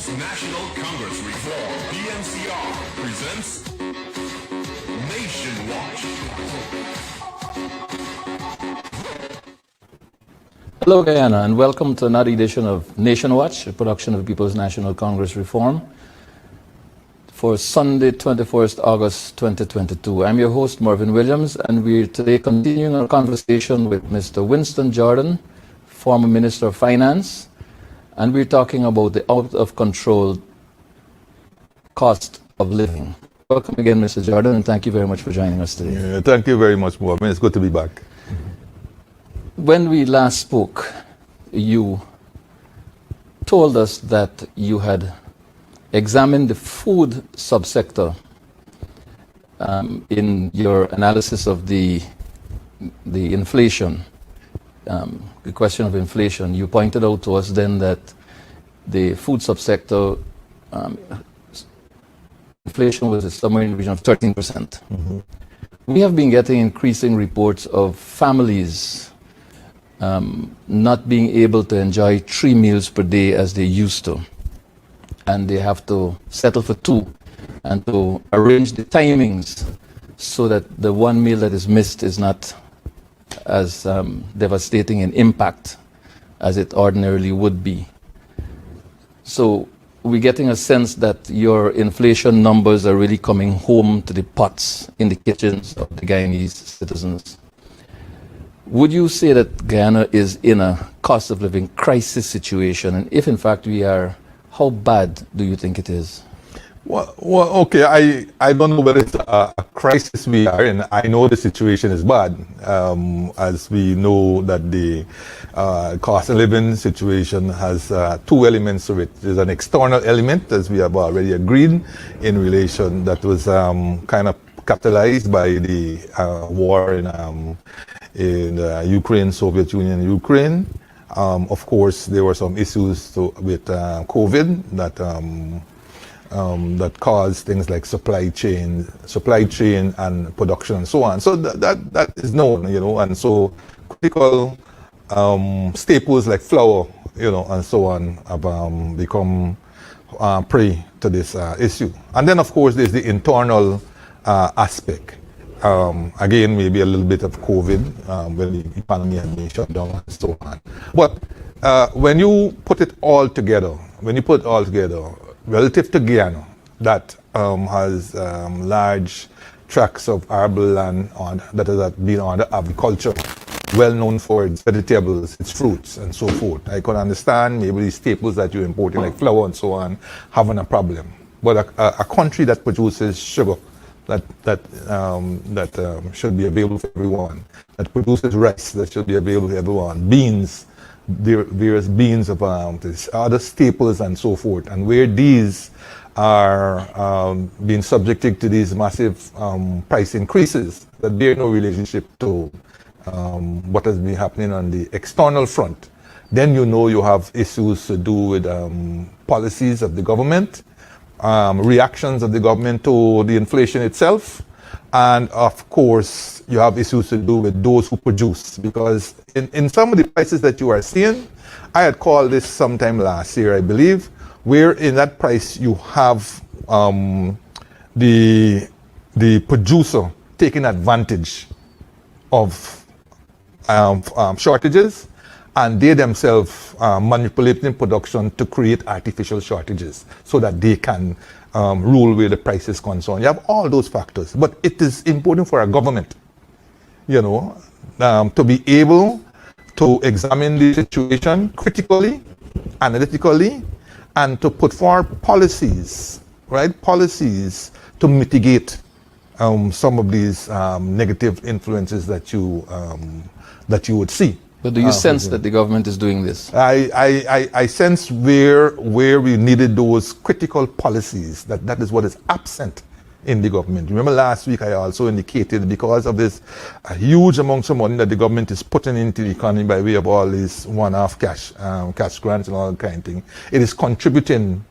People's National Congress Reform, PNCR, presents Nation Watch. Hello Guyana, and welcome to another edition of Nation Watch, a production of the People's National Congress Reform for Sunday, 21st August 2022. I'm your host, Marvin Williams, and we're today continuing our conversation with Mr. Winston Jordan, former Minister of Finance, and we're talking about the out-of-control cost of living. Welcome again, Mr. Jordan, and thank you very much for joining us today. Yeah, thank you very much, Marvin. It's good to be back. When we last spoke, you told us that you had examined the food subsector in your analysis of the inflation, the question of inflation. You pointed out to us then that the food subsector inflation was somewhere in the region of 13%. Mm-hmm. We have been getting increasing reports of families not being able to enjoy 3 meals per day as they used to. And they have to settle for 2 and to arrange the timings so that the 1 meal that is missed is not as devastating in impact as it ordinarily would be. So we're getting a sense that your inflation numbers are really coming home to the pots in the kitchens of the Guyanese citizens. Would you say that Guyana is in a cost of living crisis situation? And if in fact we are, how bad do you think it is? Well, okay, I don't know whether it's a crisis we are in. I know the situation is bad, as we know that the cost of living situation has 2 elements to it. There's an external element, as we have already agreed, in relation that was kind of capitalized by the war in Ukraine, Soviet Union, Ukraine. Of course, there were some issues with COVID that caused things like supply chain and production and so on. So that is known, and so critical staples like flour, and so on have become prey to this issue. And then, of course, there's the internal aspect. Again, maybe a little bit of COVID when the economy had been shut down and so on. But when you put it all together, relative to Guyana, that has large tracts of arable land that has been under agriculture, well known for its vegetables, its fruits, and so forth. I could understand maybe the staples that you're importing, like flour and so on, having a problem. But a country that produces sugar, that should be available for everyone, that produces rice, that should be available for everyone, beans, various beans of other staples and so forth, and where these are being subjected to these massive price increases, that bear no relationship to what has been happening on the external front, then you have issues to do with policies of the government, reactions of the government to the inflation itself, and of course you have issues to do with those who produce, because in some of the prices that you are seeing, I had called this sometime last year, I believe, where in that price you have the producer taking advantage of shortages, and they themselves manipulating production to create artificial shortages so that they can rule where the price is concerned. You have all those factors, but it is important for a government, to be able to examine the situation critically, analytically, and to put forward policies, policies to mitigate some of these negative influences that you would see. But do you sense that the government is doing this? I sense where we needed those critical policies, that is what is absent in the government. Remember last week I also indicated, because of this huge amounts of money that the government is putting into the economy by way of all these one-off cash grants and all that kind of thing, it is contributing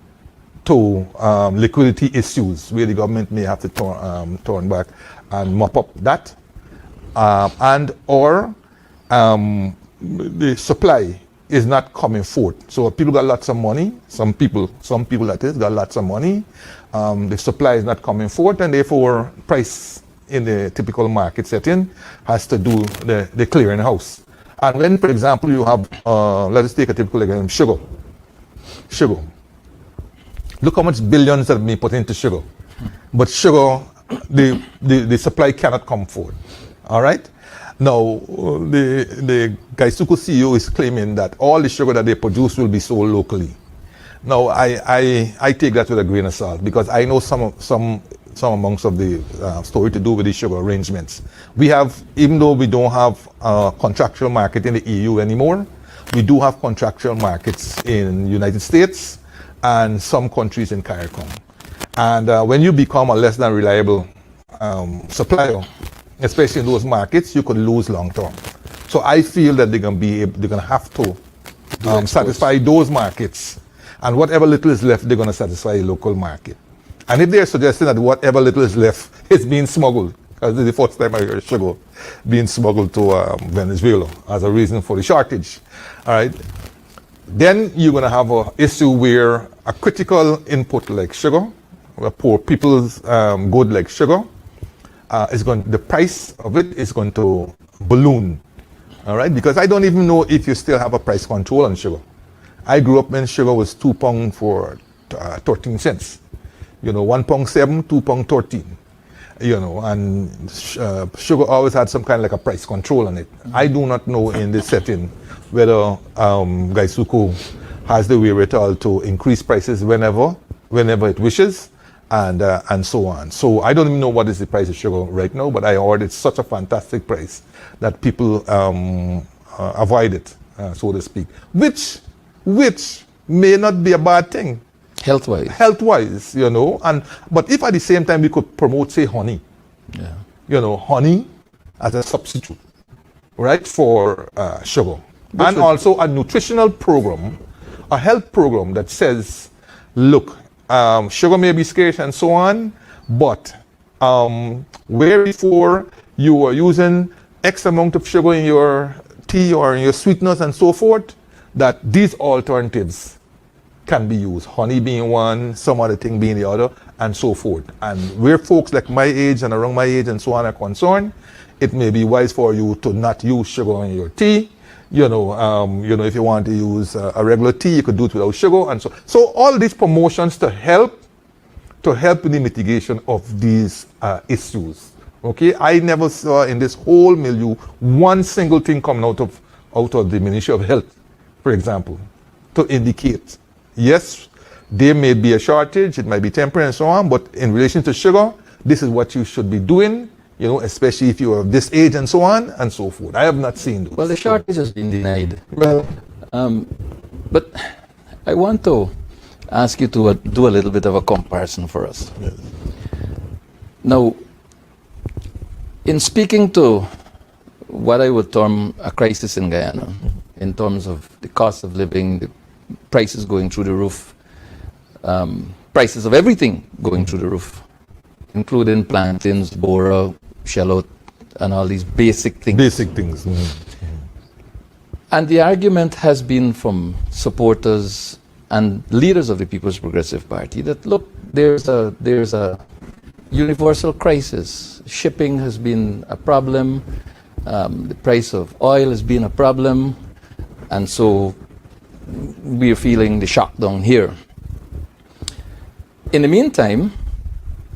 to liquidity issues where the government may have to turn back and mop up that, and or the supply is not coming forth. So people got lots of money. Some people that is, got lots of money. The supply is not coming forth, and therefore price in the typical market setting has to do the clearing house. And when, for example, you have, let us take a typical example, sugar. Sugar. Look how much billions have been put into sugar. But sugar, the supply cannot come forth. All right? Now, the Gaisuku CEO is claiming that all the sugar that they produce will be sold locally. Now, I take that with a grain of salt because I know some amounts of the story to do with the sugar arrangements. We have, even though we don't have a contractual market in the EU anymore, we do have contractual markets in the United States and some countries in CARICOM. And when you become a less than reliable supplier, especially in those markets, you could lose long term. So I feel that they're going to have to satisfy those markets, and whatever little is left, they're going to satisfy the local market. And if they're suggesting that whatever little is left is being smuggled, because this is the first time I heard sugar being smuggled to Venezuela as a reason for the shortage, all right, then you're going to have an issue where a critical input like sugar, a poor people's good like sugar, the price of it is going to balloon, all right? Because I don't even know if you still have a price control on sugar. I grew up when sugar was £2 for 13 cents. You know, £1.7, £2.13. You know, and sugar always had some kind of like a price control on it. I do not know in this setting whether Gaisuku has the wherewithal to increase prices whenever it wishes. And so on. So I don't even know what is the price of sugar right now, but I heard it's such a fantastic price that people avoid it, so to speak. Which may not be a bad thing. Health-wise, you know. But if at the same time we could promote, say, honey, you know, honey as a substitute, right, for sugar. And also a nutritional program, a health program that says, look, sugar may be scarce and so on, but where before you were using X amount of sugar in your tea or in your sweeteners and so forth, that these alternatives can be used. Honey being one, some other thing being the other, and so forth. And where folks like my age and around my age and so on are concerned, it may be wise for you to not use sugar in your tea. You know, if you want to use a regular tea, you could do it without sugar, and so all these promotions to help with the mitigation of these issues. Okay, I never saw in this whole milieu one single thing coming out of the Ministry of Health, for example, to indicate yes, there may be a shortage, it might be temporary and so on, but in relation to sugar, this is what you should be doing. You know, especially if you are of this age and so on and so forth. I have not seen those. Well, the shortage has been denied. Well, but I want to ask you to do a little bit of a comparison for us. yes. Now, in speaking to what I would term a crisis in Guyana, in terms of the cost of living, the prices going through the roof, prices of everything going through the roof, including plantains, bora, shallot, and all these basic things. Basic things. And the argument has been from supporters and leaders of the People's Progressive Party that, look, there's a universal crisis. Shipping has been a problem. The price of oil has been a problem. And so we're feeling the shock down here. In the meantime,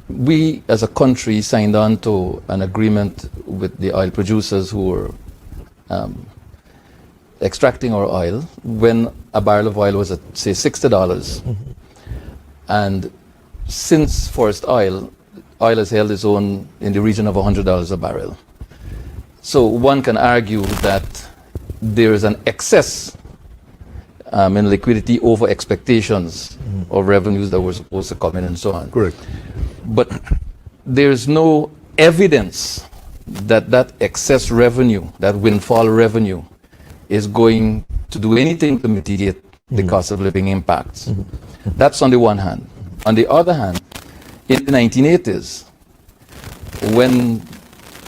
we as a country signed on to an agreement with the oil producers who were extracting our oil when a barrel of oil was at, say, $60. And since Forest oil has held its own in the region of $100 a barrel. So one can argue that there is an excess in liquidity over expectations of revenues that were supposed to come in and so on. Correct. But there's no evidence that that excess revenue, that windfall revenue, is going to do anything to mitigate the cost of living impacts. That's on the one hand. On the other hand, in the 1980s, when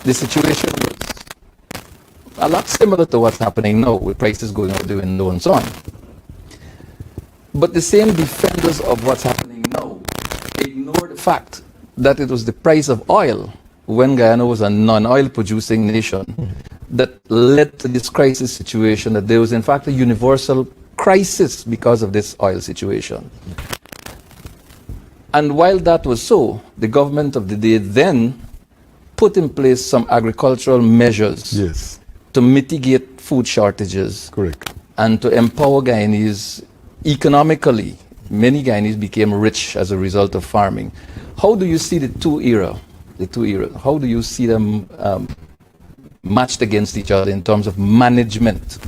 the situation was a lot similar to what's happening now, with prices going out the window and so on. But the same defenders of what's happening now ignore the fact that it was the price of oil, when Guyana was a non-oil producing nation, that led to this crisis situation, that there was in fact a universal crisis because of this oil situation. And while that was so, the government of the day then put in place some agricultural measures Yes, to mitigate food shortages correct. and to empower Guyanese economically. Many Guyanese became rich as a result of farming. How do you see the two era? How do you see them matched against each other in terms of management?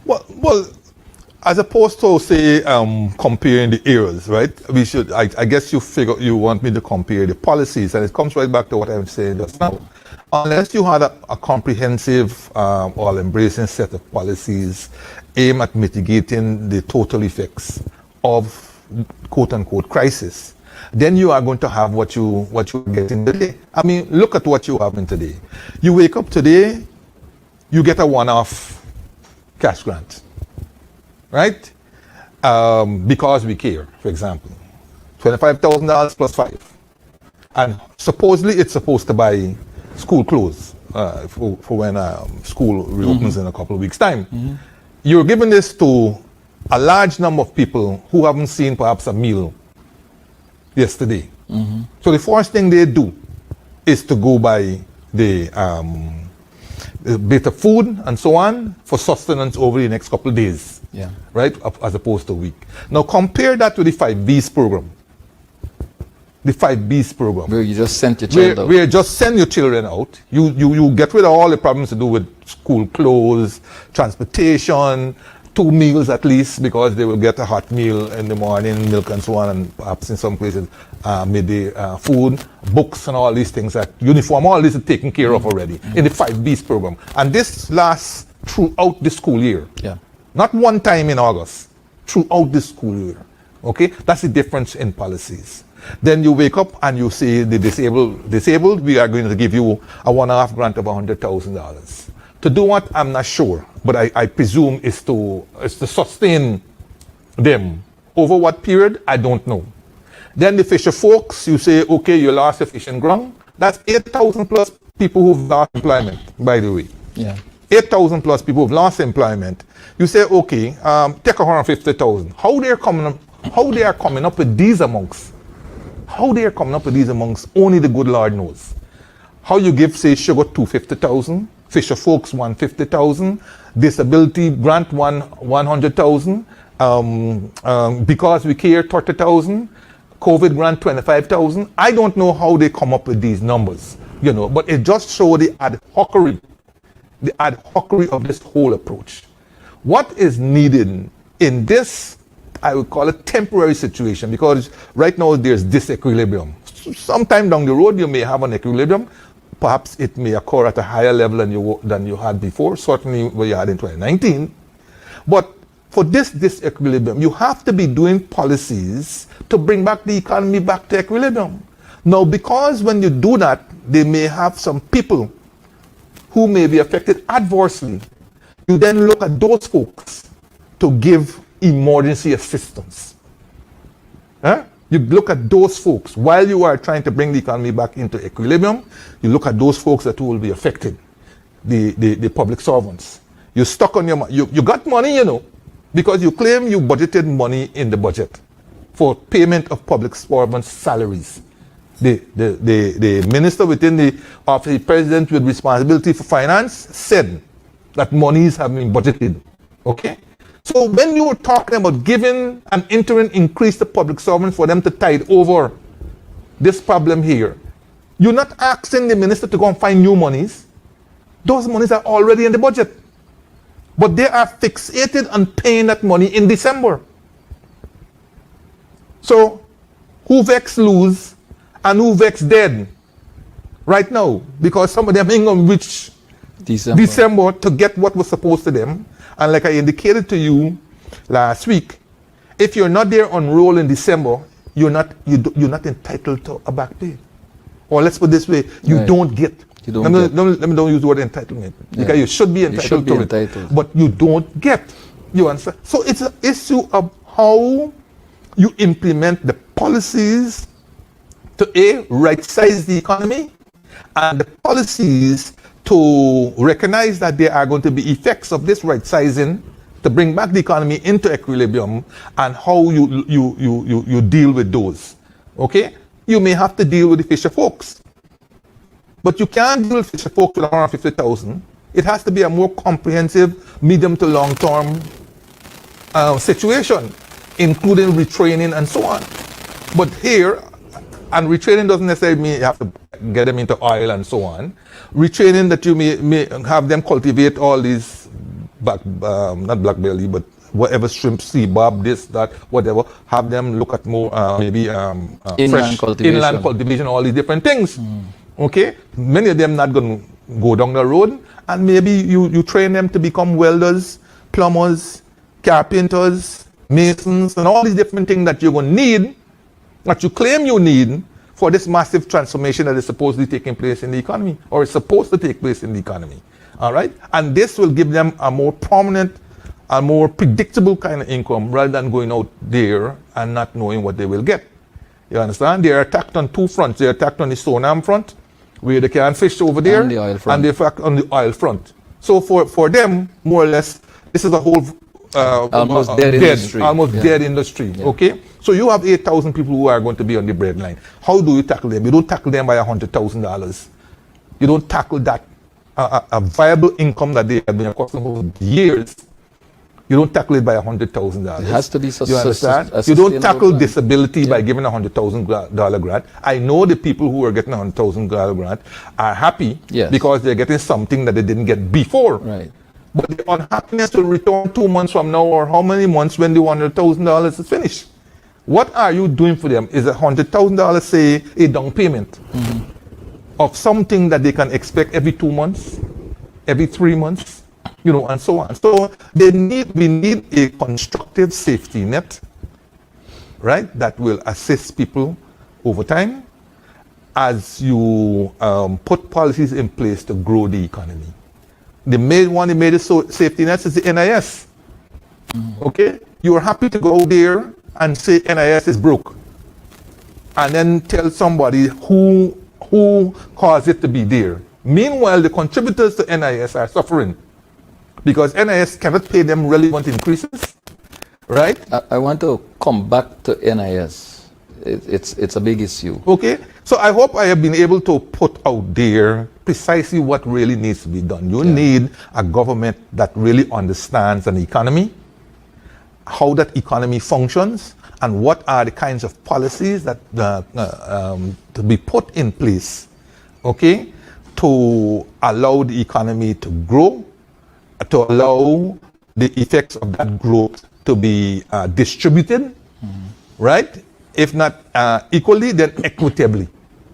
Well, as opposed to say comparing the eras, right? We should. I guess you want me to compare the policies, and it comes right back to what I'm saying just now. Unless you had a comprehensive or embracing set of policies aimed at mitigating the total effects of quote unquote crisis, then you are going to have what you get in today. I mean, look at what you have in today. You wake up today, you get a one-off cash grant, right? Because we care, for example, $25,000 plus 5, and supposedly it's supposed to buy school clothes for when school reopens in a couple of weeks' time. You're giving this to a large number of people who haven't seen perhaps a meal yesterday. So the first thing they do is to go buy the bit of food and so on for sustenance over the next couple of days, Yeah. right? As opposed to a week. Now compare that to the 5Bs program. The 5Bs program. Where you just sent your child out. Where just send your children out. You get rid of all the problems to do with school clothes, transportation, 2 meals at least, because they will get a hot meal in the morning, milk and so on, and perhaps in some places midday food, books and all these things, that uniform, all this is taken care of already in the 5Bs program. And this lasts throughout the school year. Yeah. Not one time in August, throughout the school year. Okay? That's the difference in policies. Then you wake up and you say the disabled, we are going to give you a one-off grant of $100,000. To do what, I'm not sure, but I presume is to sustain them. Over what period, I don't know. Then the fisher folks, you say, okay, you lost your fishing ground. That's 8,000 plus people who've lost employment, by the way. Yeah. 8,000 plus people who've lost employment. You say, okay, take 150,000. How they are coming up with these amounts? How they are coming up with these amounts, only the good Lord knows. How you give, say, sugar 250,000, fisher folks 150,000, disability grant 100,000, because we care 30,000, COVID grant 25,000. I don't know how they come up with these numbers, but it just shows the ad hocery of this whole approach. What is needed in this, I would call it temporary situation, because right now there's disequilibrium. Sometime down the road you may have an equilibrium. Perhaps it may occur at a higher level than you had before, certainly what you had in 2019. But for this disequilibrium, you have to be doing policies to bring back the economy back to equilibrium. Now, because when you do that, they may have some people who may be affected adversely. You then look at those folks to give emergency assistance. You look at those folks while you are trying to bring the economy back into equilibrium. You look at those folks that will be affected, the public servants. You're stuck on your money. You got money, because you claim you budgeted money in the budget for payment of public servants' salaries. The minister within the office of the president with responsibility for finance said that monies have been budgeted. Okay? So when you were talking about giving an interim increase to public servants for them to tide over this problem here, you're not asking the minister to go and find new monies. Those monies are already in the budget. But they are fixated on paying that money in December. So who vex lose and who vex dead right now? Because some of them ain't going to reach December to get what was supposed to them. And like I indicated to you last week, if you're not there on roll in December, you're not entitled to a back pay. Or let's put it this way, you don't get You don't get. Let me don't use the word entitlement, because you should be entitled should be to entitled. it, but you don't get. You understand? So it's an issue of how you implement the policies to right size the economy, and the policies to recognize that there are going to be effects of this right sizing to bring back the economy into equilibrium, and how you deal with those. Okay? You may have to deal with the fisher folks, but you can't deal with fisher folks with 150,000. It has to be a more comprehensive, medium to long term situation, including retraining and so on. But here, and retraining doesn't necessarily mean you have to get them into oil and so on. Retraining that you may have them cultivate all these not black belly, but whatever shrimp, sea bob, this, that, whatever. Have them look at more maybe Inland cultivation. inland cultivation, all these different things. Okay, many of them not going to go down the road, and maybe you train them to become welders, plumbers, carpenters, masons, and all these different things that you're going to need, that you claim you need for this massive transformation that is supposedly taking place in the economy, or is supposed to take place in the economy. All right? And this will give them a more prominent, a more predictable kind of income, rather than going out there and not knowing what they will get. You understand? They are attacked on two fronts. They are attacked on the Sonam front, where they can fish over there, And the oil front. and they're attacked on the oil front. So for them, more or less, this is a whole Almost dead industry. almost Yeah. dead industry. Okay, so you have 8,000 people who are going to be on the breadline. How do you tackle them? You don't tackle them by $100,000. You don't tackle that a viable income that they have been accustomed to for years. You don't tackle it by $100,000. It has to be You understand? a You don't sustainable tackle plan. disability by giving a $100,000 grant. I know the people who are getting a $100,000 grant are happy Yes. because they're getting something that they didn't get before. Right. But the unhappiness will return 2 months from now, or how many months when the $100,000 is finished. What are you doing for them? Is $100,000, say, a down payment of something that they can expect every 2 months, every 3 months, and so on. So we need a constructive safety net, right, that will assist people over time as you put policies in place to grow the economy. The main one that made it so safety net is the NIS. Okay? You are happy to go there and say NIS is broke, and then tell somebody who caused it to be there. Meanwhile, the contributors to NIS are suffering because NIS cannot pay them relevant increases, right? I want to come back to NIS. It's a big issue. Okay, so I hope I have been able to put out there precisely what really needs to be done. You need a government that really understands an economy, how that economy functions, and what are the kinds of policies that to be put in place, okay, to allow the economy to grow, to allow the effects of that growth to be distributed, right? If not equally, then equitably,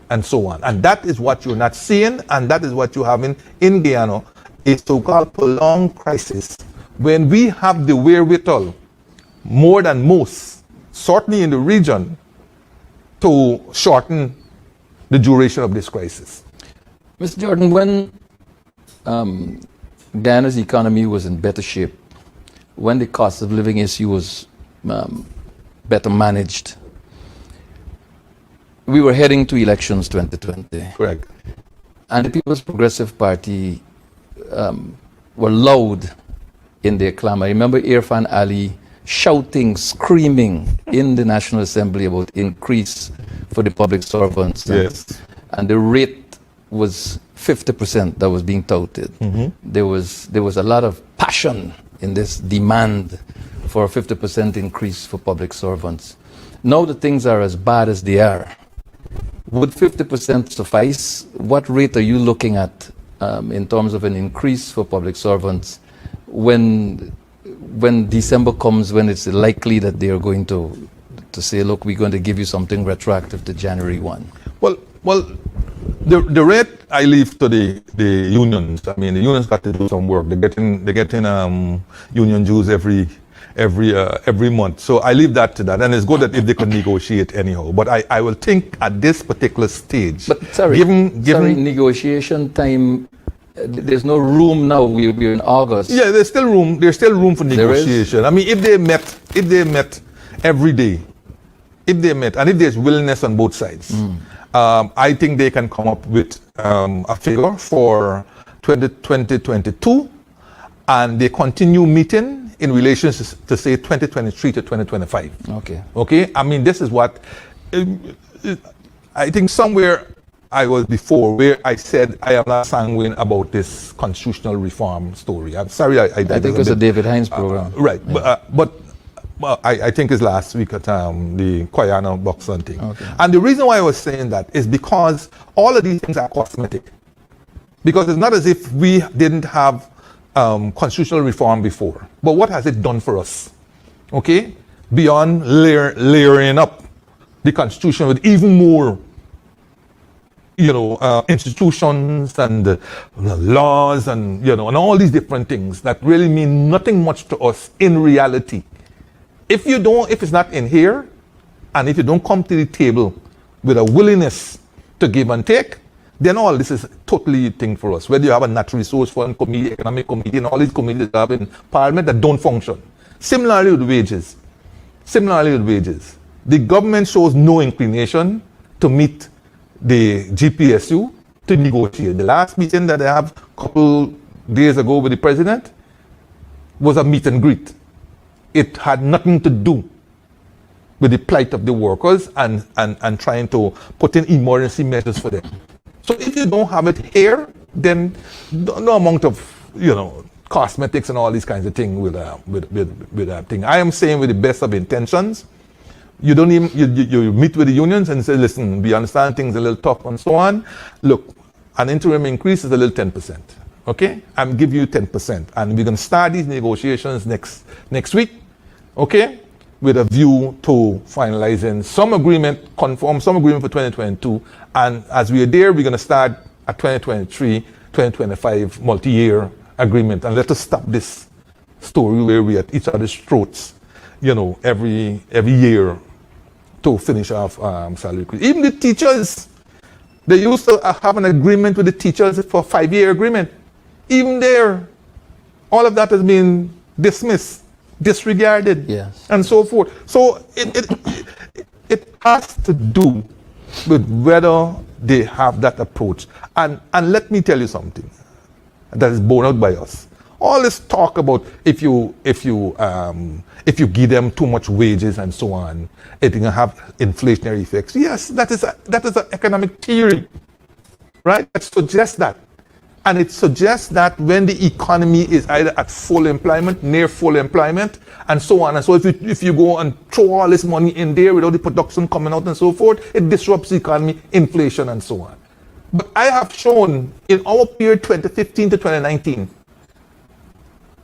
and so on. And that is what you're not seeing, and that is what you're having in Guyana, a so-called prolonged crisis, when we have the wherewithal, more than most, certainly in the region, to shorten the duration of this crisis. Mr. Jordan, when Guyana's economy was in better shape, when the cost of living issue was better managed, we were heading to elections 2020. Correct. And the People's Progressive Party were loud in their clamor. I remember Irfan Ali shouting, screaming in the National Assembly about increase for the public servants. Yes. And the rate was 50% that was being touted. There was a lot of passion in this demand for a 50% increase for public servants. Now that things are as bad as they are, would 50% suffice? What rate are you looking at in terms of an increase for public servants when December comes, when it's likely that they are going to say, look, we're going to give you something retroactive to January 1? Well, the rate I leave to the unions. I mean, the unions got to do some work. They're getting union dues every every month. So I leave that to that, and it's good that if they can negotiate anyhow. But I will think at this particular stage. But sorry, negotiation time. There's no room now. We're in August. Yeah, there's still room. There's still room for negotiation. I mean, if they met every day, and if there's willingness on both sides, I think they can come up with a figure for 2022, and they continue meeting in relation to say 2023 to 2025. Okay. I mean, this is what I think somewhere I was before, where I said I am not sanguine about this constitutional reform story. I'm sorry, I think it was a David Hines program. Right, yeah. but I think it's last week at the Koyana Buxton thing. Okay. And the reason why I was saying that is because all of these things are cosmetic. Because it's not as if we didn't have constitutional reform before. But what has it done for us? Okay? Beyond layering up the Constitution with even more institutions and laws and and all these different things that really mean nothing much to us in reality. If it's not in here, and if you don't come to the table with a willingness to give and take, then all this is totally a thing for us. Whether you have a natural resource fund committee, economic committee, and all these committees that have in parliament that don't function. Similarly with wages, the government shows no inclination to meet the GPSU to negotiate. The last meeting that I have a couple days ago with the president was a meet and greet. It had nothing to do with the plight of the workers and trying to put in emergency measures for them. So if you don't have it here, then no amount of cosmetics and all these kinds of things with that thing. I am saying with the best of intentions. You don't even you meet with the unions and say, listen, we understand things a little tough and so on. Look, an interim increase is a little 10%. Okay, I'm giving you 10%, and we're going to start these negotiations next week. Okay, with a view to finalizing some agreement for 2022, and as we are there, we're going to start a 2023-2025 multi-year agreement, and let us stop this story where we're at each other's throats, every year to finish off salary increase. Even the teachers, they used to have an agreement with the teachers for a 5-year agreement. Even there, all of that has been dismissed, disregarded, yes, and so forth. So it has to do with whether they have that approach. And let me tell you something that is borne out by us. All this talk about if you give them too much wages and so on, it can have inflationary effects. Yes, that is an economic theory, right? That suggests that. And it suggests that when the economy is either at full employment, near full employment, and so on. And so if you go and throw all this money in there without the production coming out and so forth, it disrupts the economy, inflation, and so on. But I have shown in our period 2015 to 2019,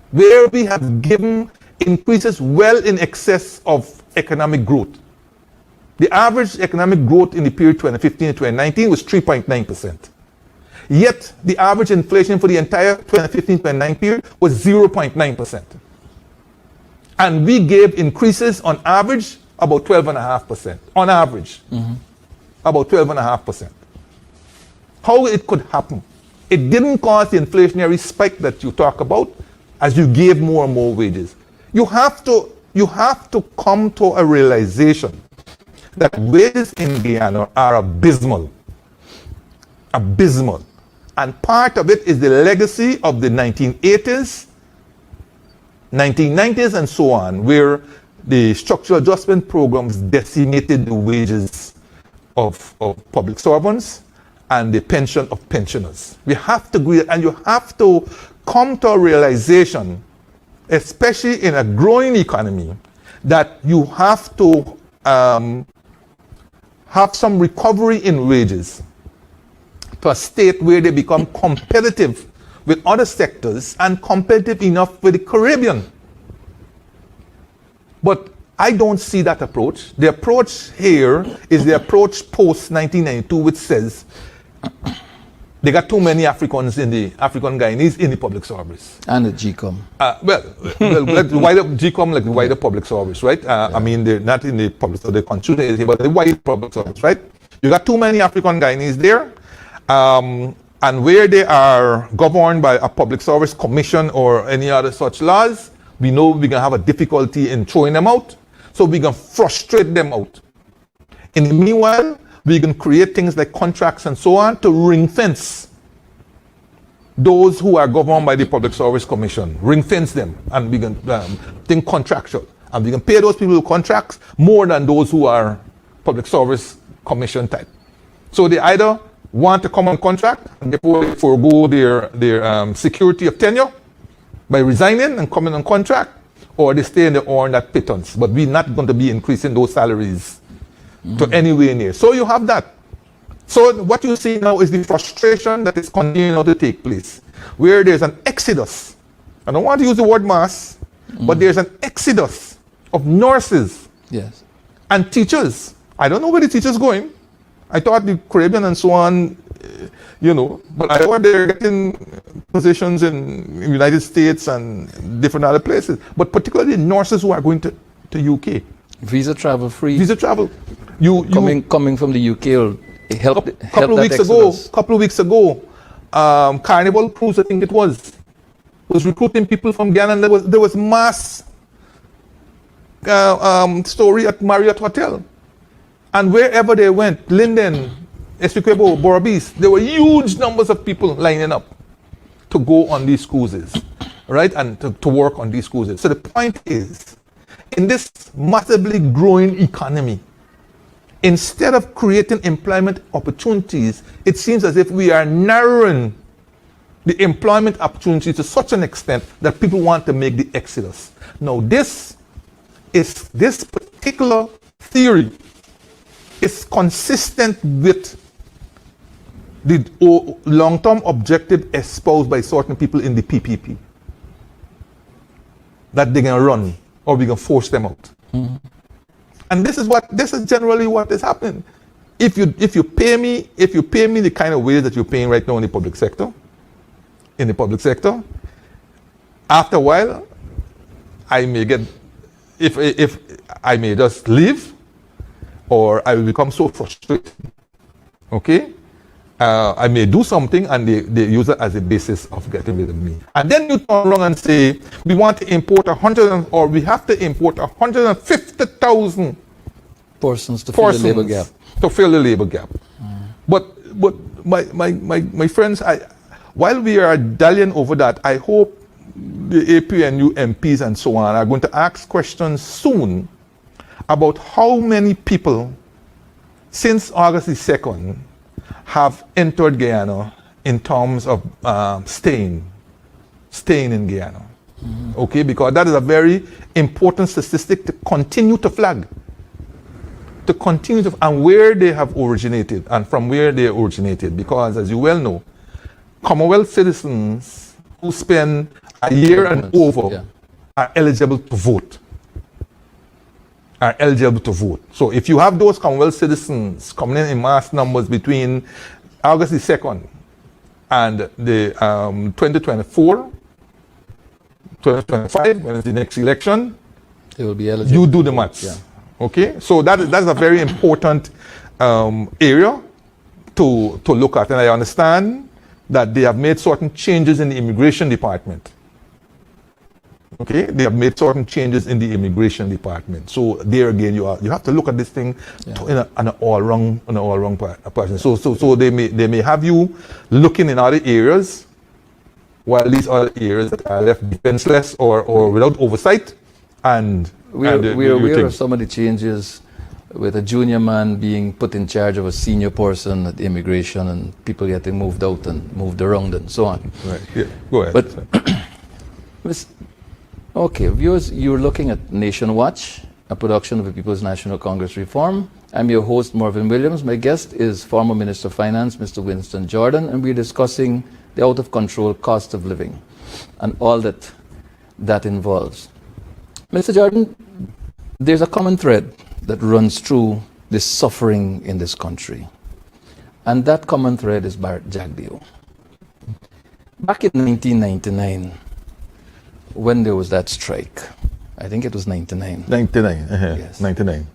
where we have given increases well in excess of economic growth. The average economic growth in the period 2015 to 2019 was 3.9%. Yet, the average inflation for the entire 2015-2019 period was 0.9%. And we gave increases on average about 12.5%. On average, about 12.5%. How it could happen? It didn't cause the inflationary spike that you talk about as you gave more and more wages. You have to come to a realization that wages in Guyana are abysmal. Abysmal. And part of it is the legacy of the 1980s, 1990s, and so on, where the structural adjustment programs decimated the wages of public servants and the pension of pensioners. We have to agree, and you have to come to a realization, especially in a growing economy, that you have to have some recovery in wages to a state where they become competitive with other sectors and competitive enough with the Caribbean. But I don't see that approach. The approach here is the approach post-1992, which says They got too many African Guyanese in the public service. And the GCOM. Like the wider GCOM, like the wider public service, right? I mean, they're not in the public service, the constitutional agency, but the wider public service, right? You got too many African Guyanese there. And where they are governed by a public service commission or any other such laws, we know we're going to have a difficulty in throwing them out. So we're going to frustrate them out. In the meanwhile, we can create things like contracts and so on to ring fence those who are governed by the Public Service Commission. Ring fence them, and we can think contractual. And we can pay those people contracts more than those who are Public Service Commission type. So they either want to come on contract and therefore they forego their security of tenure by resigning and coming on contract, or they stay in the earn that pittance. But we're not going to be increasing those salaries to anywhere near. So you have that. So what you see now is the frustration that is continuing to take place, where there's an exodus. I don't want to use the word mass, but there's an exodus of nurses Yes. and teachers. I don't know where the teachers going. I thought the Caribbean and so on, but I thought they're getting positions in the United States and different other places. But particularly nurses who are going to UK. Visa travel free. Visa travel. Coming from the UK will help. Couple of weeks ago, Carnival Cruise, I think it was recruiting people from Ghana. And there was mass story at Marriott Hotel, and wherever they went, Linden, Essequibo, Borabis, there were huge numbers of people lining up to go on these cruises, right, and to work on these cruises. So the point is, in this massively growing economy, instead of creating employment opportunities, it seems as if we are narrowing the employment opportunities to such an extent that people want to make the exodus. Now, this particular theory is consistent with the long-term objective espoused by certain people in the PPP, that they're going to run or we're going to force them out. Mm-hmm. And this is generally what is happening. If you pay me the kind of wage that you're paying right now in the public sector, after a while, I may get, if I may just leave, or I will become so frustrated. Okay, I may do something and they use it as a basis of getting rid of me. And then you turn around and say, we want to import we have to import 150,000 persons to fill the labor gap. To fill the labor gap. But my friends, while we are dallying over that, I hope the APNU MPs and so on are going to ask questions soon about how many people since August the 2nd have entered Guyana in terms of staying in Guyana. Mm-hmm. Okay, because that is a very important statistic to continue to flag. And where they have originated and from where they originated, because as you well know, Commonwealth citizens who spend a year and over are eligible to vote. So if you have those Commonwealth citizens coming in mass numbers between August the 2nd and the 2024, 2025, when it's the next election, they will be eligible. You do the maths. Yeah. Okay, so that's a very important area to look at, and I understand that they have made certain changes in the immigration department. Okay, they have made certain changes in the immigration department. So there again, you have to look at this thing in an all-round person. So they may have you looking in other areas, while these other areas that are left defenseless or without oversight. And we're aware of some of the changes with a junior man being put in charge of a senior person at immigration and people getting moved out and moved around and so on. Right. Yeah. Go ahead. But okay, viewers, you're looking at Nation Watch, a production of the People's National Congress Reform. I'm your host, Marvin Williams. My guest is former Minister of Finance, Mr. Winston Jordan, and we're discussing the out-of-control cost of living and all that involves. Mr. Jordan, there's a common thread that runs through this suffering in this country. And that common thread is Bart Jagdeo. Back in 1999, when there was that strike, I think it was 99. 99. Yes. 99.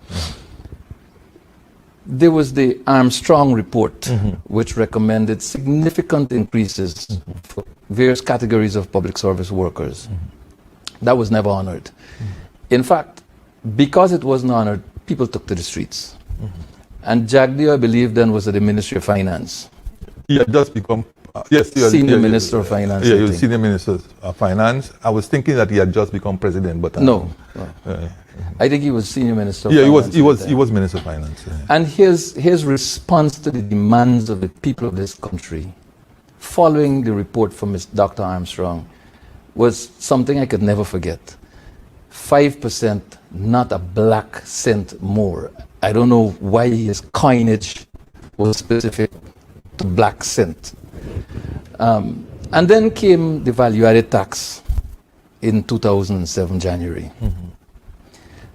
There was the Armstrong report, which recommended significant increases for various categories of public service workers. That was never honored. In fact, because it wasn't honored, people took to the streets. And Jagdeo, I believe, then was at the Ministry of Finance. He had just become Senior Minister of Finance. Yeah, I he was think. Senior Minister of Finance. I was thinking that he had just become president, but No. I think he was Senior Minister of yeah, Finance. he was Minister of Finance. Yeah. And his response to the demands of the people of this country, following the report from Dr. Armstrong, was something I could never forget. 5%, not a black cent more. I don't know why his coinage was specific to black cent. And then came the value-added tax in 2007, January.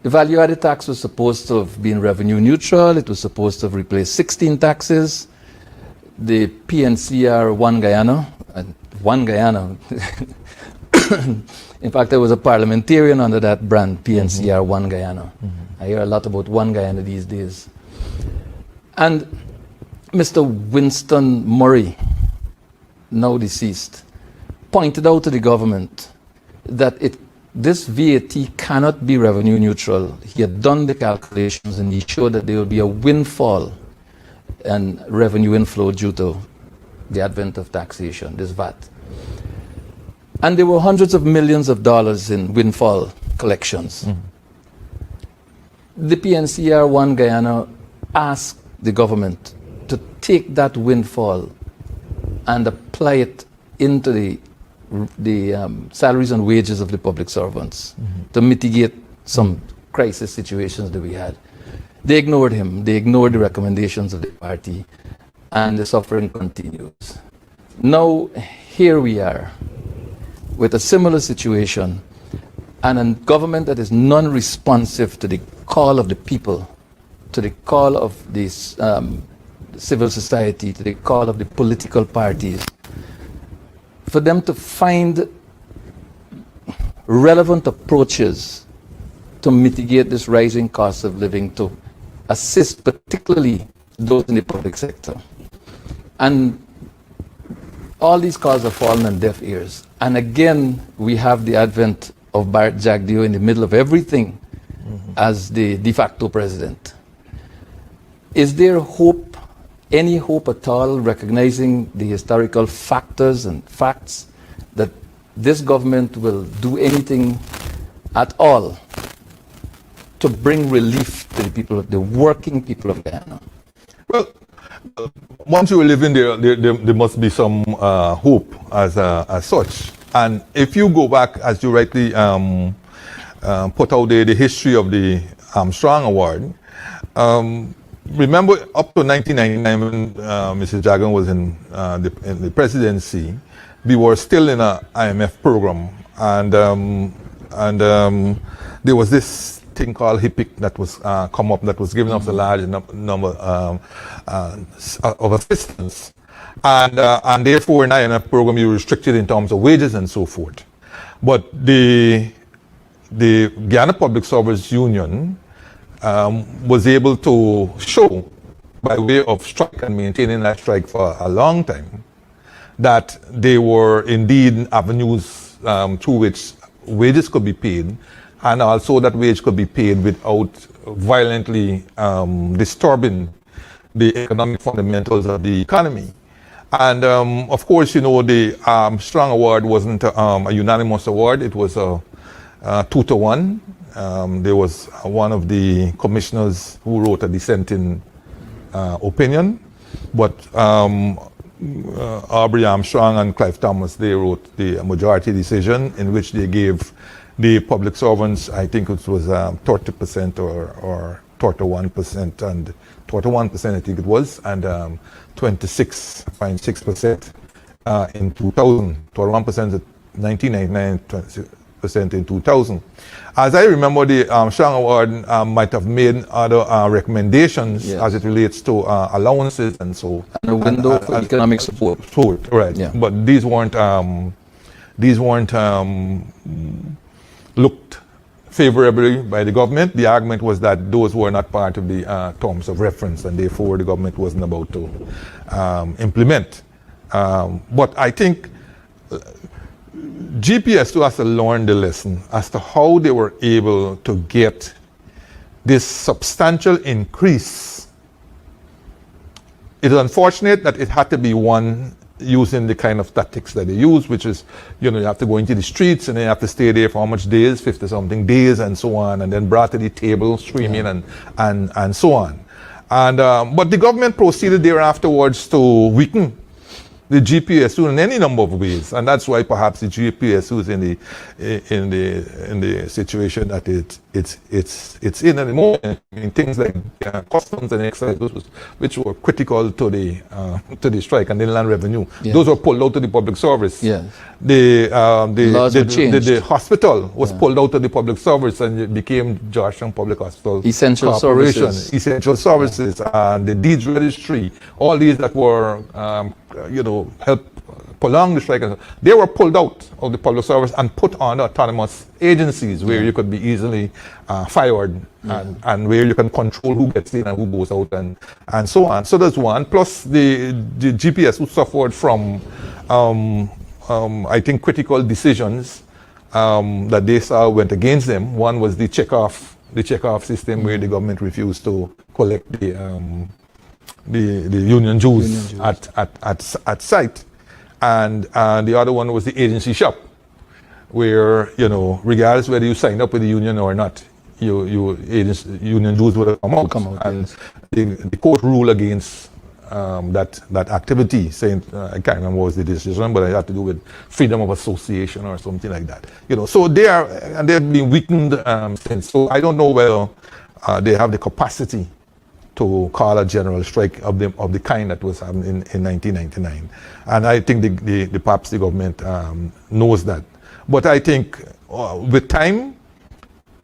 The value-added tax was supposed to have been revenue neutral. It was supposed to have replaced 16 taxes. The PNCR One Guyana, in fact, there was a parliamentarian under that brand, PNCR One Guyana. I hear a lot about One Guyana these days. And Mr. Winston Murray, now deceased, pointed out to the government that this VAT cannot be revenue neutral. He had done the calculations and he showed that there will be a windfall and revenue inflow due to the advent of taxation, this VAT. And there were hundreds of millions of dollars in windfall collections. The PNCR One Guyana asked the government to take that windfall and apply it into the salaries and wages of the public servants to mitigate some crisis situations that we had. They ignored him. They ignored the recommendations of the party, and the suffering continues. Now, here we are with a similar situation and a government that is non-responsive to the call of the people, to the call of this civil society, to the call of the political parties, for them to find relevant approaches to mitigate this rising cost of living, to assist particularly those in the public sector. And all these calls have fallen on deaf ears. And again, we have the advent of Bart Jagdeo in the middle of everything as the de facto president. Is there hope, any hope at all, recognizing the historical factors and facts, that this government will do anything at all to bring relief to the people, the working people of Guyana? Well, once you live in there must be some hope as such. And if you go back, as you rightly put out there, the history of the Armstrong Award, remember up to 1999 when Mrs. Jagan was in the presidency, we were still in an IMF program, and there was this thing called HIPIC that was come up, that was giving us a large number of assistance, and therefore in IMF program you restricted in terms of wages and so forth. But the Guyana Public Service Union was able to show, by way of strike and maintaining that strike for a long time, that there were indeed avenues through which wages could be paid, and also that wage could be paid without violently disturbing the economic fundamentals of the economy. And of course, you know, the Armstrong Award wasn't a unanimous award. It was a 2-to-1. There was one of the commissioners who wrote a dissenting opinion, but Aubrey Armstrong and Clive Thomas, they wrote the majority decision in which they gave the public servants, I think it was 30% or 31%, and 31% I think it was, and 26.6% in 2000, 21% in 1999, 8% in 2000. As I remember, the Strang Award might have made other recommendations Yes. as it relates to allowances and so. And a window for economic support. Right. Yeah. But these weren't looked favorably by the government. The argument was that those were not part of the terms of reference, and therefore the government wasn't about to implement. But I think GPSU has to learn the lesson as to how they were able to get this substantial increase. It is unfortunate that it had to be one using the kind of tactics that they use, which is, you have to go into the streets and then you have to stay there for how much days, 50 something days and so on, and then brought to the table screaming and so on. And but the government proceeded there afterwards to weaken the GPSU in any number of ways, and that's why perhaps the GPSU is in the situation that it's in at the moment. I mean, things like customs and excise, which were critical to the strike, and inland revenue, Yes. those were pulled out to the public service. Yes. The were changed. the hospital was pulled out of the public service and it became Georgetown Public Hospital Essential Corporation. services. Essential services, and the deeds registry, all these that were help prolong the strike, they were pulled out of the public service and put on autonomous agencies where you could be easily fired and where you can control who gets in and who goes out and so on. So there's one. Plus the GPSU suffered from I think critical decisions that they saw went against them. One was the checkoff system where the government refused to collect the union dues at site, and the other one was the agency shop, where regardless whether you sign up with the union or not, union dues would have come out, and yes. the court ruled against that activity, saying I can't remember what was the decision, but it had to do with freedom of association or something like that. So they've been weakened since. So I don't know whether they have the capacity to call a general strike of the kind that was happening in 1999, and I think perhaps the government knows that. But I think with time,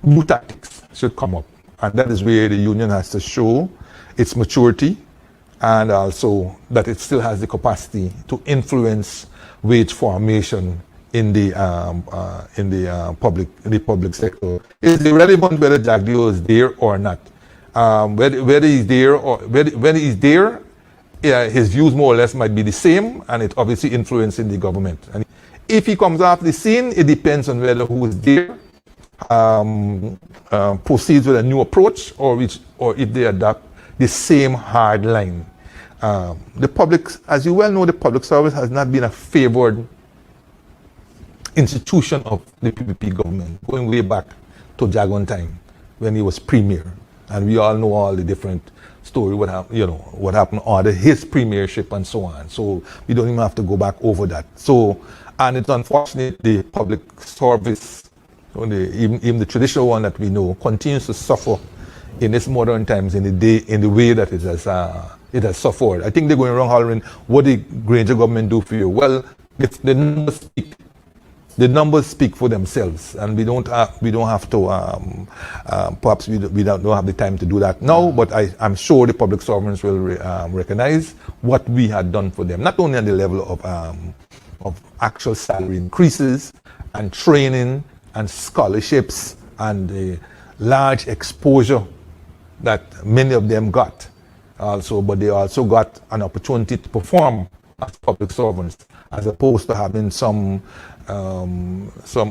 new tactics should come up, and that is where the union has to show its maturity, and also that it still has the capacity to influence wage formation in the public sector. It's irrelevant whether Jack Dio is there or not. Whether he's there or when he's there, his views more or less might be the same, and it's obviously influencing the government. And if he comes off the scene, it depends on whether who is there proceeds with a new approach, or if they adopt the same hard line. The public, as you well know, the public service has not been a favored institution of the PPP government, going way back to Jagon time when he was premier. And we all know all the different story, what happened under his premiership and so on. So we don't even have to go back over that. So, and it's unfortunate the public service, even the traditional one that we know, continues to suffer in this modern times in the way that it has suffered. I think they're going around hollering, what did Granger government do for you? Well, if the numbers speak for themselves, and we don't have to. Perhaps we don't have the time to do that now. But I'm sure the public servants will recognize what we had done for them, not only on the level of actual salary increases and training and scholarships and the large exposure that many of them got. But they also got an opportunity to perform as public servants, as opposed to having some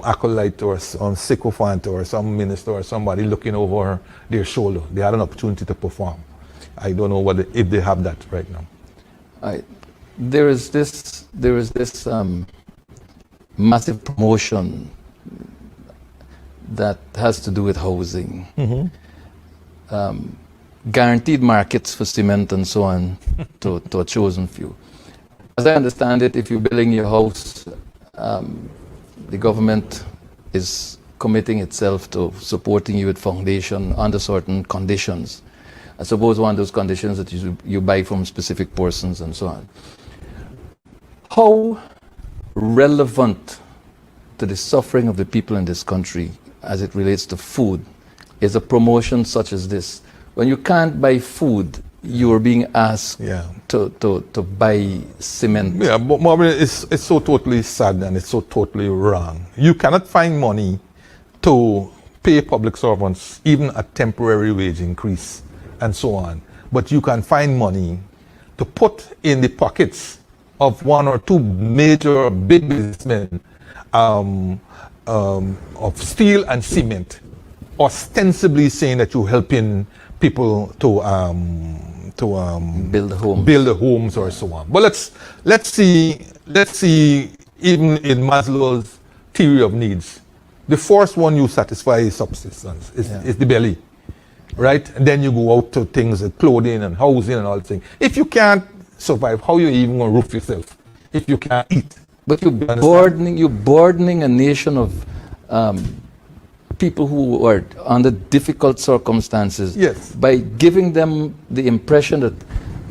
acolyte or some sycophant or some minister or somebody looking over their shoulder. They had an opportunity to perform. I don't know if they have that right now. There is this massive promotion that has to do with housing. Mm-hmm. Guaranteed markets for cement and so on to a chosen few. As I understand it, if you're building your house, the government is committing itself to supporting you with foundation under certain conditions. I suppose one of those conditions that you buy from specific persons and so on. How relevant to the suffering of the people in this country as it relates to food is a promotion such as this. When you can't buy food, you are being asked to buy cement. Yeah, but Marvin, it's so totally sad and it's so totally wrong. You cannot find money to pay public servants even a temporary wage increase and so on. But you can find money to put in the pockets of one or two major big businessmen of steel and cement, ostensibly saying that you're helping people to Build homes. build homes or so on. But let's see even in Maslow's theory of needs, the first one you satisfy is subsistence, is the belly, right? And then you go out to things like clothing and housing and all things. If you can't survive, how you even gonna roof yourself if you can't eat? But you're burdening a nation of people who are under difficult circumstances by giving them the impression that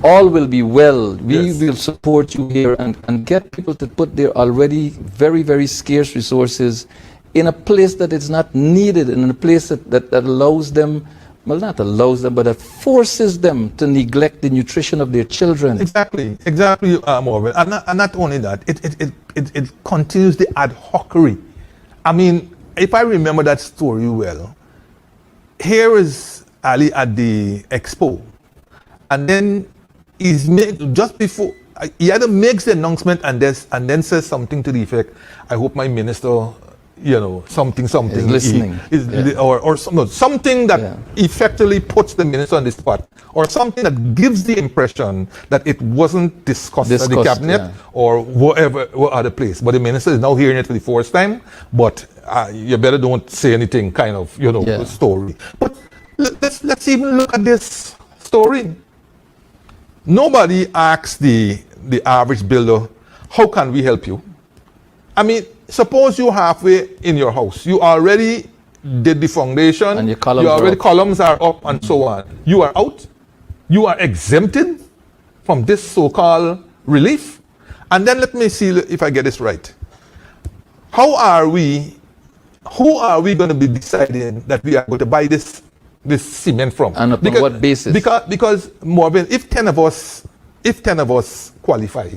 all will be well, we will support you here, and get people to put their already very, very scarce resources in a place that is not needed, in a place that allows them, well, not allows them, but that forces them to neglect the nutrition of their children. Exactly, Marvin. And not only that, it continues the ad hocery. I mean, if I remember that story well, here is Ali at the expo, and then just before he either makes the announcement and then says something to the effect, "I hope my minister, something is listening," or something that effectively puts the minister on the spot, or something that gives the impression that it wasn't discussed at the cabinet or whatever other place. But the minister is now hearing it for the first time. But you better don't say anything, kind of story. But let's even look at this story. Nobody asks the average builder, "How can we help you?" I mean, suppose you're halfway in your house. You already did the foundation. And your columns columns are up and so on. You are out. You are exempted from this so-called relief. And then let me see if I get this right. Who are we going to be deciding that we are going to buy this cement from? And upon what basis? Because Marvin, if 10 of us qualify,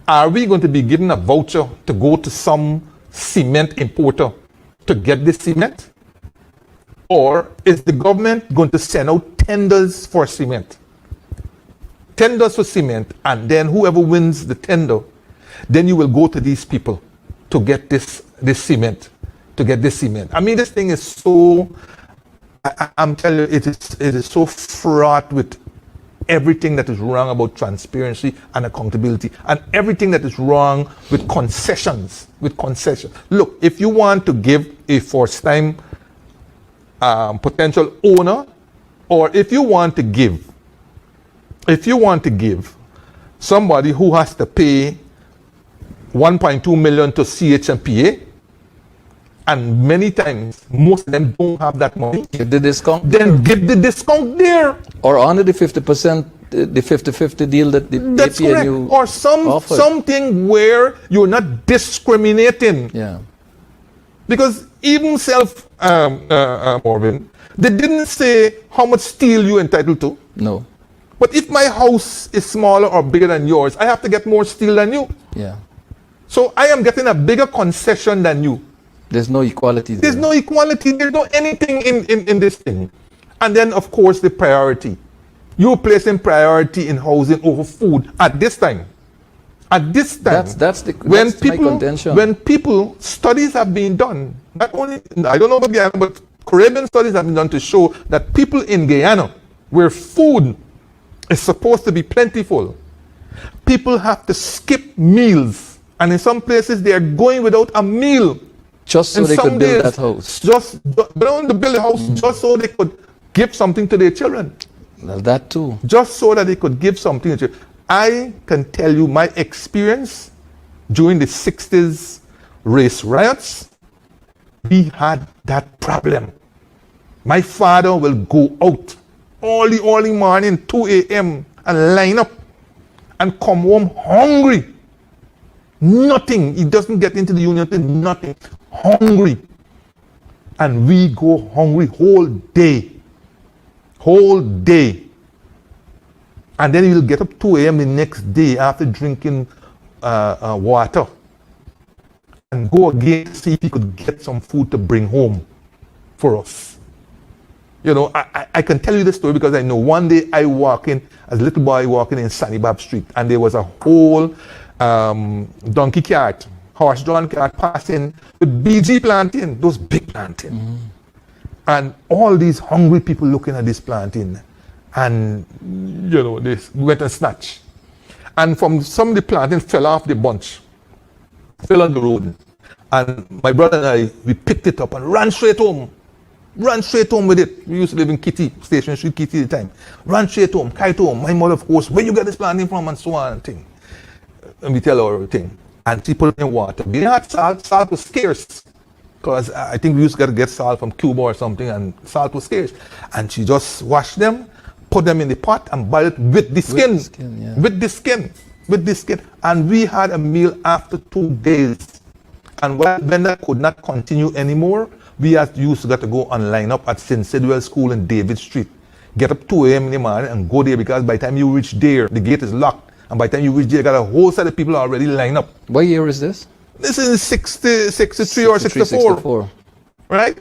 are we going to be given a voucher to go to some cement importer to get this cement? Or is the government going to send out tenders for cement? Tenders for cement, and then whoever wins the tender, then you will go to these people to get this cement. I mean, this thing is so, I'm telling you, it is so fraught with everything that is wrong about transparency and accountability, and everything that is wrong with concessions. Look, if you want to give a first-time potential owner, or if you want to give somebody who has to pay 1.2 million to CHMPA, and many times most of them don't have that money, Give the discount. then give the discount there. Or under the 50%, the 50-50 deal that the That's correct. APNU Or offered. something where you're not discriminating. Yeah. Because even Marvin, they didn't say how much steel you're entitled to. No. But if my house is smaller or bigger than yours, I have to get more steel than you. Yeah. So I am getting a bigger concession than you. There's no equality there. There's no equality. There's no anything in this thing. And then, of course, the priority. You're placing priority in housing over food at this time. At this time. That's my contention. When studies have been done, not only, I don't know about Guyana, but Caribbean studies have been done to show that people in Guyana, where food is supposed to be plentiful, people have to skip meals. And in some places, they are going without a meal. Just so they could build that house. They don't want to build a house just so they could give something to their children. Well, that too. Just so that they could give something to their children. I can tell you my experience during the 60s race riots, we had that problem. My father will go out early morning, 2 a.m. and line up and come home hungry. Nothing. He doesn't get into the union thing, nothing. Hungry. And we go hungry whole day. Whole day. And then he'll get up 2 a.m. the next day after drinking water and go again to see if he could get some food to bring home for us. You know, I can tell you this story because I know one day I walking, as a little boy walking in Sanibab Street, and there was a whole donkey cart, horse-drawn cart passing with BG plantain, those big plantain. And all these hungry people looking at this plantain, and you know, they went and snatch. And from some of the plantain fell off the bunch, fell on the road. And my brother and I, we picked it up and ran straight home. Ran straight home with it. We used to live in Kitty, Station Street, Kitty at the time. Ran straight home, kite home. My mother, of course, where you get this plantain from, and so on and thing. And we tell her everything. And she put it in water. We didn't have salt. Salt was scarce. Because I think we used to get salt from Cuba or something, and salt was scarce. And she just washed them, put them in the pot, and boiled it with the skin. With the skin. With the skin. And we had a meal after 2 days. And when that could not continue anymore, we used to get to go and line up at St. Sidwell School in David Street. Get up 2 a.m. in the morning and go there, because by the time you reach there, the gate is locked. And by the time you reach there, you got a whole set of people already lined up. What year is this? This is 63 or 64. Right?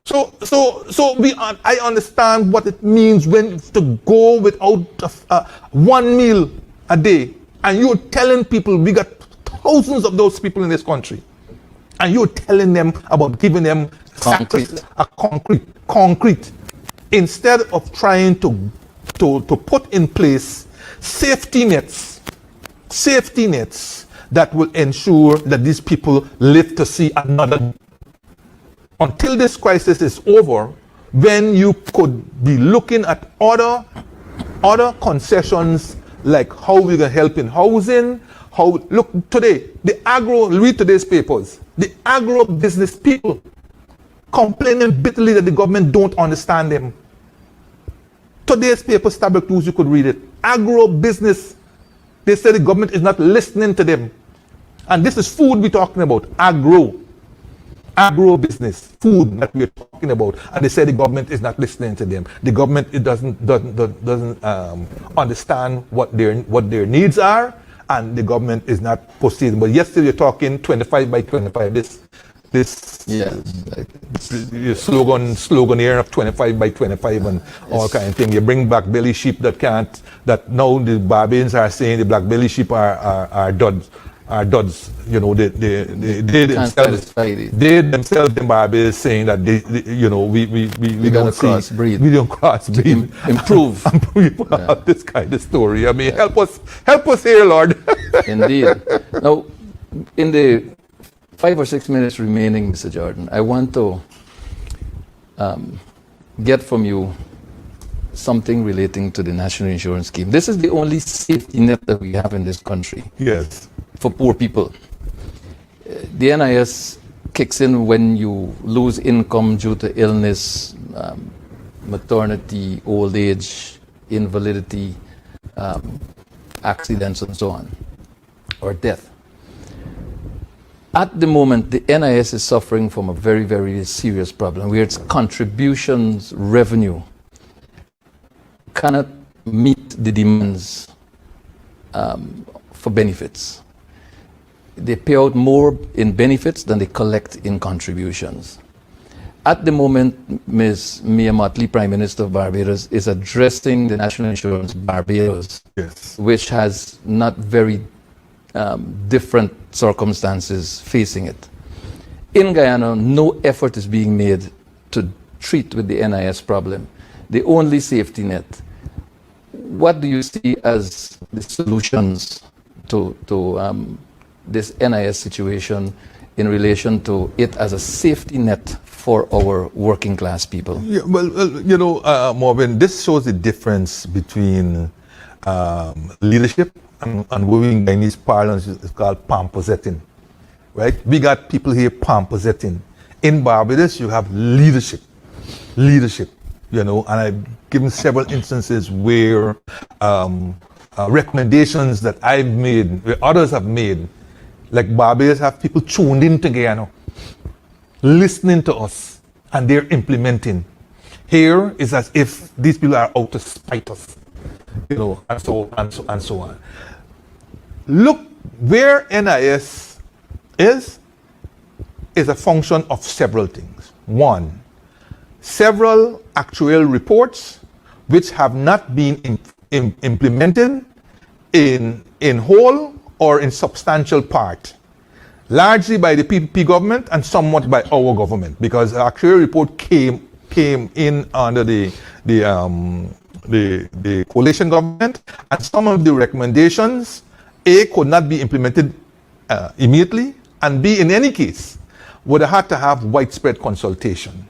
So I understand what it means when to go without one meal a day. And you're telling people, we got thousands of those people in this country. And you're telling them about giving them concrete, instead of trying to put in place safety nets that will ensure that these people live to see another. Until this crisis is over, when you could be looking at other concessions, like how we can help in housing. Look today, read today's papers. The agro business people complaining bitterly that the government don't understand them. Today's paper, Starbuck News, you could read it. Agro business, they say the government is not listening to them. And this is food we're talking about, agro business, food that we're talking about. And they say the government is not listening to them. The government doesn't understand what their needs are. And the government is not proceeding. But yesterday you're talking 25 by 25. This slogan here of 25 by 25 and all kind of thing. You bring black belly sheep that now the Barbadians are saying the black belly sheep are duds. You know, they themselves, the Barbadians saying that we don't crossbreed. We don't crossbreed. Improve. This kind of story. I mean, help us here, Lord. Indeed. Now, in the 5 or 6 minutes remaining, Mr. Jordan, I want to get from you something relating to the National Insurance Scheme. This is the only safety net that we have in this country. Yes. For poor people. The NIS kicks in when you lose income due to illness, maternity, old age, invalidity, accidents, and so on, or death. At the moment, the NIS is suffering from a very, very serious problem where its contributions revenue cannot meet the demands for benefits. They pay out more in benefits than they collect in contributions. At the moment, Ms. Mia Mottley, Prime Minister of Barbados, is addressing the National Insurance Barbados, yes, which has not very different circumstances facing it. In Guyana, no effort is being made to treat with the NIS problem. The only safety net. What do you see as the solutions to this NIS situation in relation to it as a safety net for our working class people? Yeah, well, Marvin, this shows the difference between leadership and what we in Guyanese parlance is called pamposetting, right? We got people here pamposetting. In Barbados, you have leadership, and I've given several instances where recommendations that I've made, where others have made, Like Barbados have people tuned in to Guyana, listening to us, and they're implementing. Here is as if these people are out to spite us, and so on. Look, where NIS is a function of several things. One, several actuarial reports which have not been implemented in whole or in substantial part, largely by the PPP government and somewhat by our government, because the actuarial report came in under the coalition government, and some of the recommendations, A, could not be implemented immediately, and B, in any case, would have had to have widespread consultation.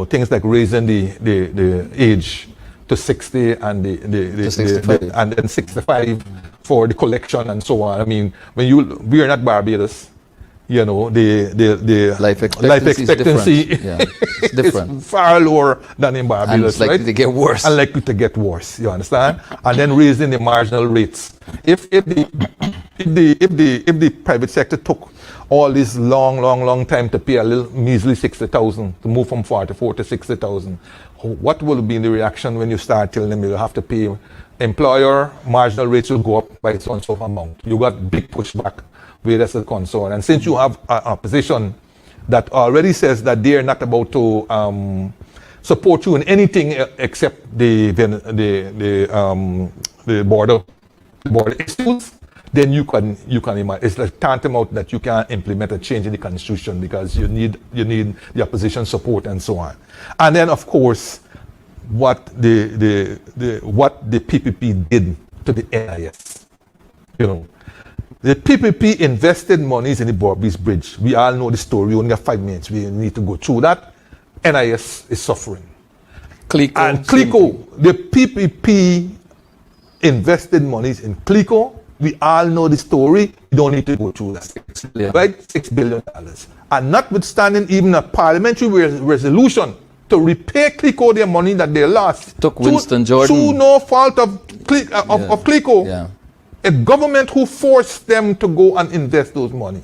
Things like raising the age to 60 and and then 65 for the collection and so on. I mean, we are not Barbados, the life expectancy is different. is far lower than in Barbados, and it's likely right? to get worse. And likely to get worse, you understand? And then raising the marginal rates. If the private sector took all this long time to pay a little measly 60,000 to move from 44 to 60,000, what will be the reaction when you start telling them you'll have to pay employer marginal rates will go up by so and so amount? You got big pushback where that's a concern. And since you have a position that already says that they are not about to support you in anything except the border issues, then you can imagine it's like tantamount that you can't implement a change in the constitution because you need the opposition support and so on. And then of course what the PPP did to the NIS. The PPP invested monies in the Berbice Bridge. We all know the story. We only have 5 minutes. We need to go through that. NIS is suffering. CLICO, the PPP invested monies in CLICO. We all know the story. We don't need to go through that. Right? $6 billion. And notwithstanding even a parliamentary resolution to repay CLICO their money that they lost. Took Winston Jordan. Through no fault of CLICO. Yeah. A government who forced them to go and invest those money.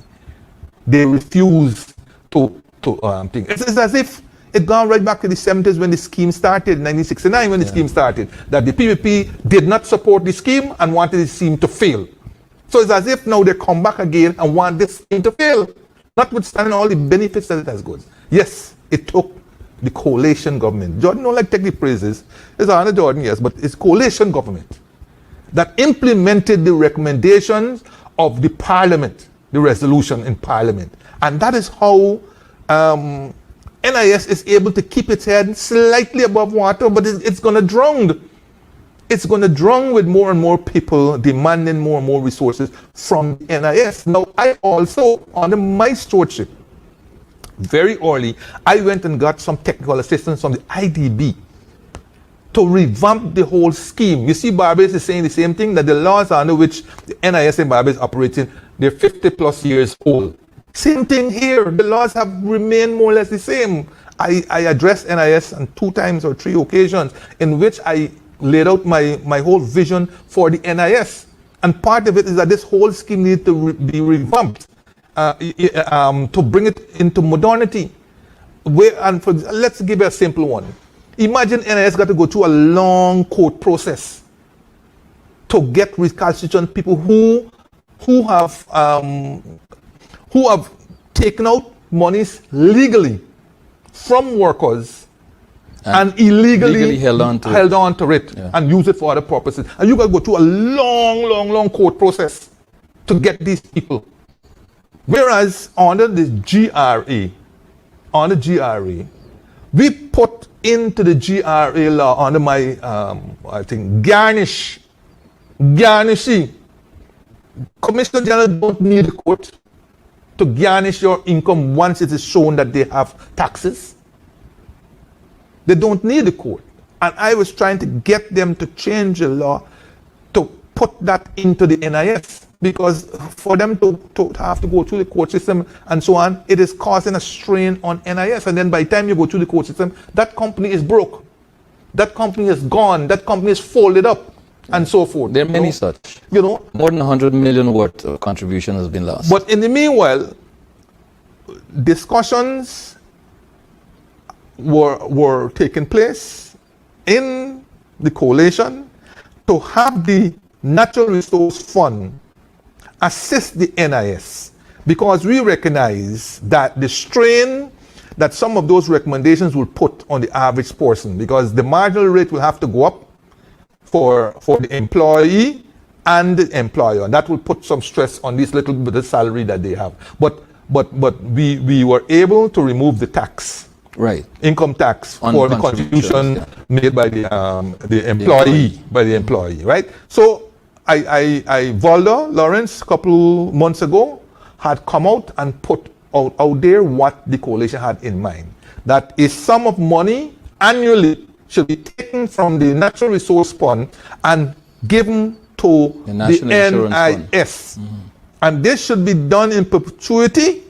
They refused to think. It's as if it gone right back to the 70s when the scheme started, 1969 when the scheme started, that the PPP did not support the scheme and wanted the scheme to fail. So it's as if now they come back again and want this scheme to fail, notwithstanding all the benefits that it has got. Yes, it took the coalition government. Jordan don't like take the praises. It's Anna Jordan, yes, but it's coalition government that implemented the recommendations of the parliament, the resolution in parliament. And that is how NIS is able to keep its head slightly above water, but it's going to drown. It's going to drown with more and more people demanding more and more resources from NIS. Now, I also, under my stewardship, very early, I went and got some technical assistance from the IDB to revamp the whole scheme. You see, Barbados is saying the same thing, that the laws under which the NIS in Barbados is operating, they're 50 plus years old. Same thing here. The laws have remained more or less the same. I addressed NIS on 2 times or 3 occasions in which I laid out my whole vision for the NIS. And part of it is that this whole scheme needs to be revamped to bring it into modernity. Let's give you a simple one. Imagine NIS got to go through a long court process to get recalcitrant people who have taken out monies legally from workers and illegally held on to it and use it for other purposes. And you got to go through a long court process to get these people. Whereas under the GRA, we put into the GRA law under my, garnishing. Commissioner General don't need the court to garnish your income once it is shown that they have taxes. They don't need the court. And I was trying to get them to change the law to put that into the NIS, because for them to have to go through the court system and so on, it is causing a strain on NIS. And then by the time you go through the court system, that company is broke. That company is gone. That company is folded up. and so forth. There are many you know? such. You know, More than 100 million worth of contribution has been lost. but in the meanwhile, discussions were taking place in the coalition to have the Natural Resource Fund assist the NIS, because we recognize that the strain that some of those recommendations will put on the average person, because the marginal rate will have to go up for the employee and the employer, and that will put some stress on this little bit of salary that they have. But we were able to remove the tax, Right. income tax On for the contributions, contribution made by the employee, right? So Volder Lawrence a couple months ago had come out and put out there what the coalition had in mind. That a sum of money annually should be taken from the Natural Resource Fund and given to The National Insurance NIS. And this should be done in perpetuity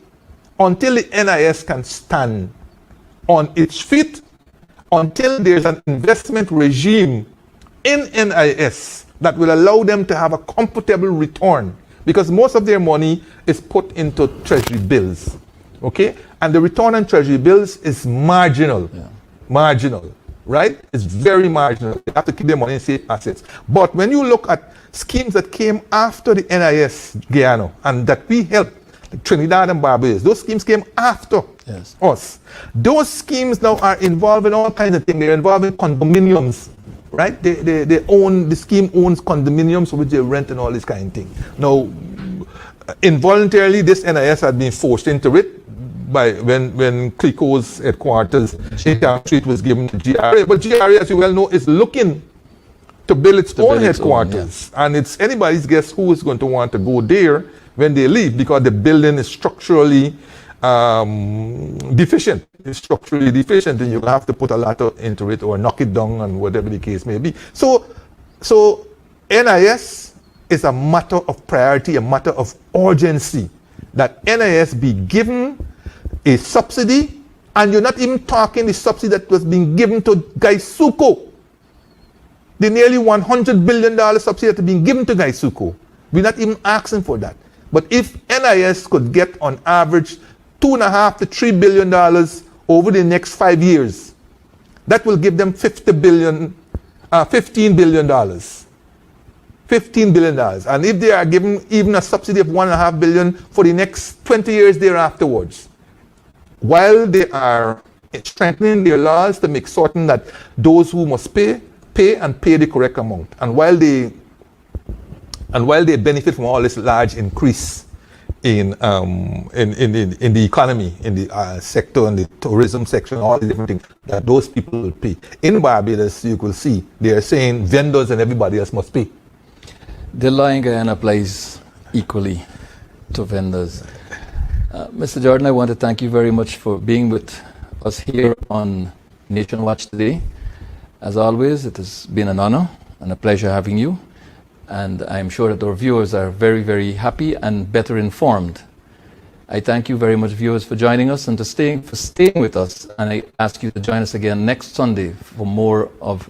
until the NIS can stand on its feet, until there's an investment regime in NIS that will allow them to have a comfortable return, because most of their money is put into treasury bills, okay? And the return on treasury bills is marginal, right? It's very marginal. They have to keep their money in safe assets. But when you look at schemes that came after the NIS, Guyana, and that we helped, like Trinidad and Barbados, those schemes came after Yes. us. Those schemes now are involving all kinds of things. They're involving condominiums, right? The scheme owns condominiums which they rent and all this kind of thing. Now, involuntarily, this NIS had been forced into it by when CLICO's headquarters in Camp Street was given to GRA. But GRA, as you well know, is looking to build its own headquarters. And it's anybody's guess who is going to want to go there when they leave, because the building is structurally deficient. It's structurally deficient, and you have to put a lot into it or knock it down, and whatever the case may be. So NIS is a matter of priority, a matter of urgency, that NIS be given a subsidy. And you're not even talking the subsidy that was being given to Gaisuco, the nearly $100 billion subsidy that has been given to Gaisuco. We're not even asking for that. But if NIS could get on average $2.5 to $3 billion over the next 5 years, that will give them $15 billion. $15 billion. And if they are given even a subsidy of $1.5 billion for the next 20 years thereafterwards, while they are strengthening their laws to make certain that those who must pay and pay the correct amount, and while they benefit from all this large increase in the economy, in the sector, in the tourism section, all the different things that those people will pay. In Barbados, you will see they are saying vendors and everybody else must pay. The law in Guyana applies equally to vendors. Mr. Jordan, I want to thank you very much for being with us here on Nation Watch today. As always, it has been an honor and a pleasure having you. And I'm sure that our viewers are very, very happy and better informed. I thank you very much, viewers, for joining us and for staying with us. And I ask you to join us again next Sunday for more of